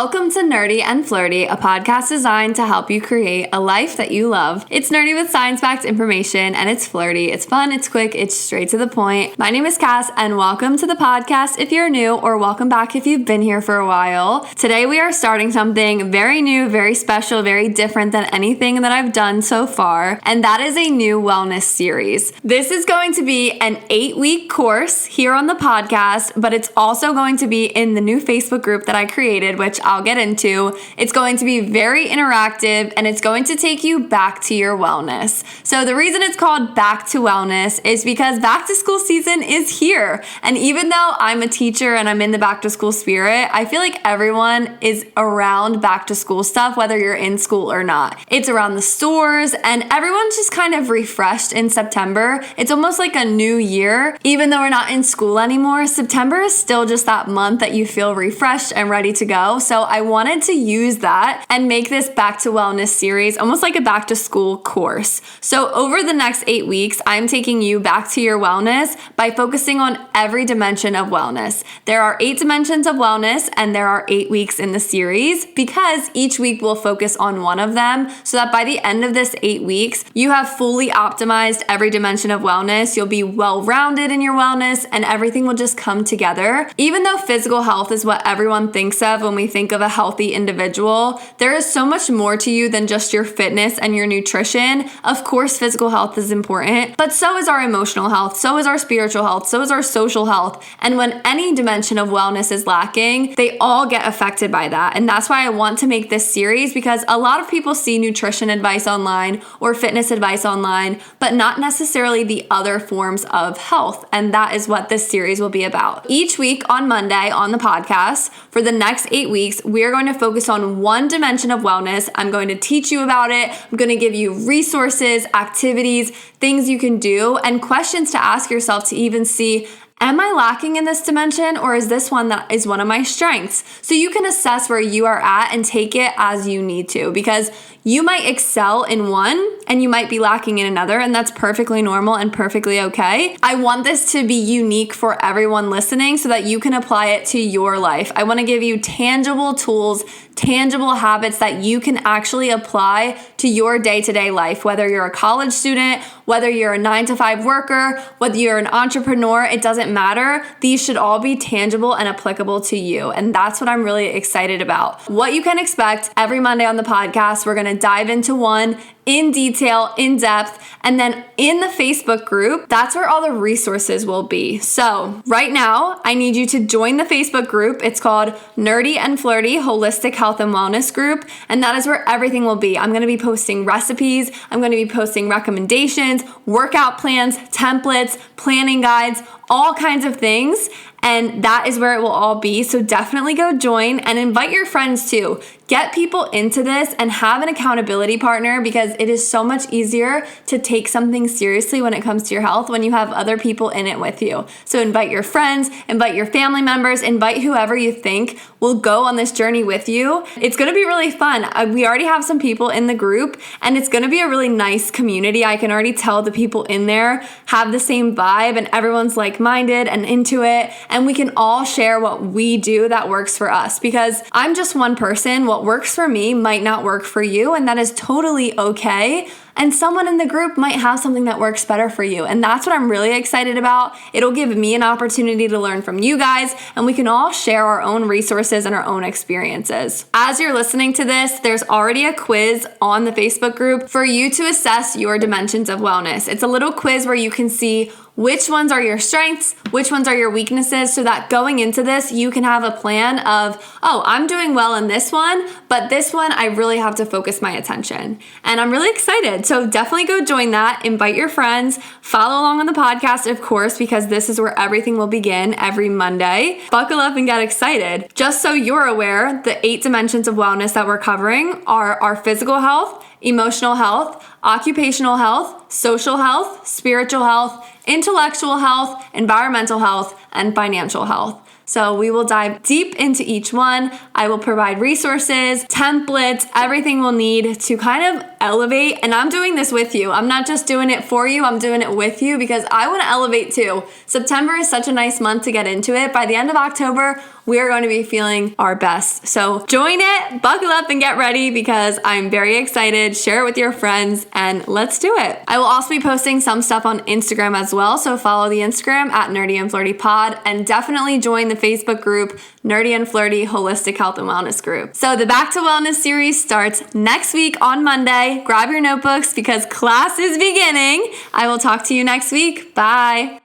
Welcome to Nerdy and Flirty, a podcast designed to help you create a life that you love. It's nerdy with science-backed information, and it's flirty. It's fun, it's quick, it's straight to the point. My name is Cass, and welcome to the podcast if you're new, or welcome back if you've been here for a while. Today we are starting something very new, very special, very different than anything that I've done so far, and that is a new wellness series. This is going to be an 8-week course here on the podcast, but it's also going to be in the new Facebook group that I created, which I'll get into. It's going to be very interactive, and it's going to take you back to your wellness. So the reason it's called Back to Wellness is because back to school season is here. And even though I'm a teacher and I'm in the back to school spirit, I feel like everyone is around back to school stuff, whether you're in school or not. It's around the stores, and everyone's just kind of refreshed in September. It's almost like a new year. Even though we're not in school anymore, September is still just that month that you feel refreshed and ready to go. So I wanted to use that and make this Back to Wellness series almost like a back to school course. So over the next 8 weeks, I'm taking you back to your wellness by focusing on every dimension of wellness. There are 8 dimensions of wellness, and there are 8 weeks in the series because each week will focus on one of them, so that by the end of this 8 weeks, you have fully optimized every dimension of wellness. You'll be well-rounded in your wellness, and everything will just come together. Even though physical health is what everyone thinks of when we think of a healthy individual, there is so much more to you than just your fitness and your nutrition. Of course, physical health is important, but so is our emotional health, so is our spiritual health, so is our social health. And when any dimension of wellness is lacking, they all get affected by that. And that's why I want to make this series, because a lot of people see nutrition advice online or fitness advice online, but not necessarily the other forms of health. And that is what this series will be about. Each week on Monday on the podcast, for the next 8 weeks, we are going to focus on one dimension of wellness. I'm going to teach you about it. I'm going to give you resources, activities, things you can do, and questions to ask yourself to even see, am I lacking in this dimension, or is this one that is one of my strengths? So you can assess where you are at and take it as you need to, because you might excel in one and you might be lacking in another, and that's perfectly normal and perfectly okay. I want this to be unique for everyone listening so that you can apply it to your life. I want to give you tangible tools, tangible habits that you can actually apply to your day-to-day life, whether you're a college student, whether you're a 9-to-5 worker, whether you're an entrepreneur, it doesn't matter. These should all be tangible and applicable to you. And that's what I'm really excited about. What you can expect every Monday on the podcast, we're going to dive into one in detail, in depth, and then in the Facebook group, that's where all the resources will be. So right now, I need you to join the Facebook group. It's called Nerdy and Flirty Holistic Health and Wellness Group, and that is where everything will be. I'm going to be posting recipes, I'm going to be posting recommendations, workout plans, templates, planning guides, all kinds of things. And that is where it will all be. So definitely go join and invite your friends too. Get people into this and have an accountability partner, because it is so much easier to take something seriously when it comes to your health when you have other people in it with you. So invite your friends, invite your family members, invite whoever you think will go on this journey with you. It's going to be really fun. We already have some people in the group, and it's going to be a really nice community. I can already tell the people in there have the same vibe, and everyone's like-minded and into it. And we can all share what we do that works for us, because I'm just one person. What works for me might not work for you, and that is totally okay. And someone in the group might have something that works better for you. And that's what I'm really excited about. It'll give me an opportunity to learn from you guys, and we can all share our own resources and our own experiences. As you're listening to this, there's already a quiz on the Facebook group for you to assess your dimensions of wellness. It's a little quiz where you can see which ones are your strengths, which ones are your weaknesses, so that going into this, you can have a plan of, oh, I'm doing well in this one, but this one, I really have to focus my attention. And I'm really excited. So definitely go join that. Invite your friends. Follow along on the podcast, of course, because this is where everything will begin every Monday. Buckle up and get excited. Just so you're aware, the 8 dimensions of wellness that we're covering are our physical health, emotional health, occupational health, social health, spiritual health, intellectual health, environmental health, and financial health. So we will dive deep into each one. I will provide resources, templates, everything we'll need to kind of elevate. And I'm doing this with you. I'm not just doing it for you, I'm doing it with you because I want to elevate too. September is such a nice month to get into it. By the end of October, we are going to be feeling our best. So join it, buckle up and get ready because I'm very excited. Share it with your friends and let's do it. I will also be posting some stuff on Instagram as well. So follow the Instagram at Nerdy and Flirty Pod and definitely join the Facebook group Nerdy and Flirty Holistic Health and Wellness Group. So the Back to Wellness series starts next week on Monday. Grab your notebooks because class is beginning. I will talk to you next week. Bye.